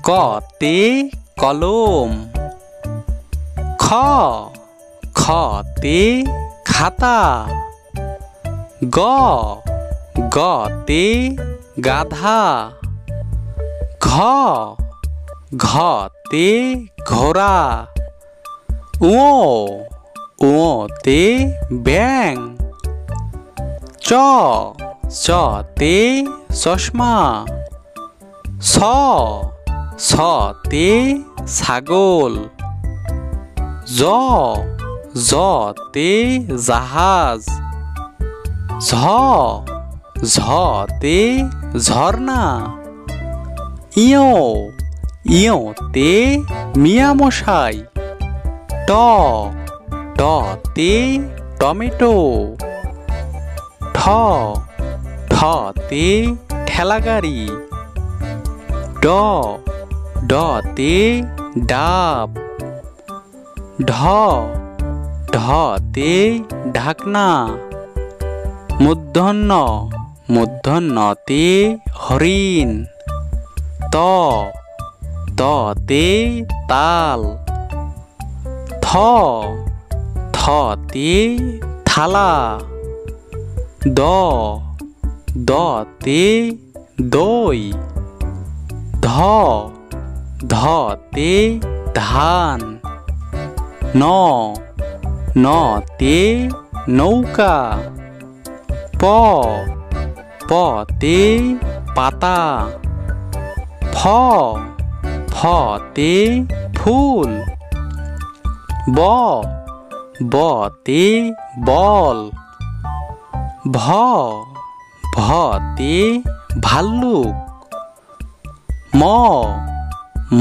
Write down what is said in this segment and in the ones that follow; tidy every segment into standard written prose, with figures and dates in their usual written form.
কতে কলম, খতে খাতা, গতে গাধা, ঘতে ঘোড়া, ওতে ব্যাঙ, চতে চশমা, সতে ছাগল, জতে জাহাজ, ঝতে ঝর্ণা, ইয়তে মিয়ামশাই, টতে টমেটো, ঠতে ঠেলাগাড়ি, ডতে ডাব, ঢতে ঢাকনা, মূর্ধন্যতে হরিণ, ততে তাল, থতে থালা, দতে দই, ধতে ধান, নতে নৌকা, পতে পাতা, ফতে ফুল, বতে বল, ভতে ভাল্লুক,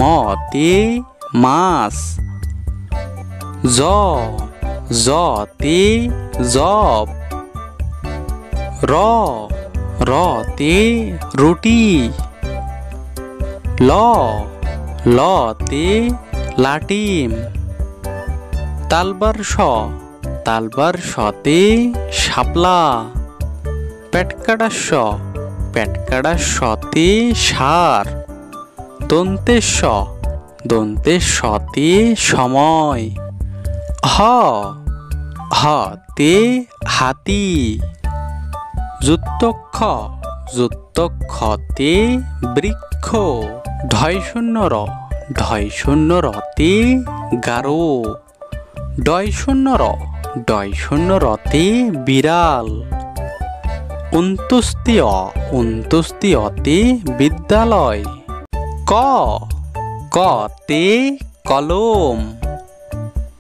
মতে মাছ, জতে জব, রতে রুটি, লতে লাটিম, তালবার শতে শাপলা, পেটকাটা শতে ষাঁড়, দন্তের শতে সময়, হতে হাতি, যুক্তক্ষতে বৃক্ষ, ঢয়শূন্যরতে গারো, ডয়শূন্যরতে বিড়াল, অন্ত্যেষ্টিয়তে বিদ্যালয়, কতে কলম।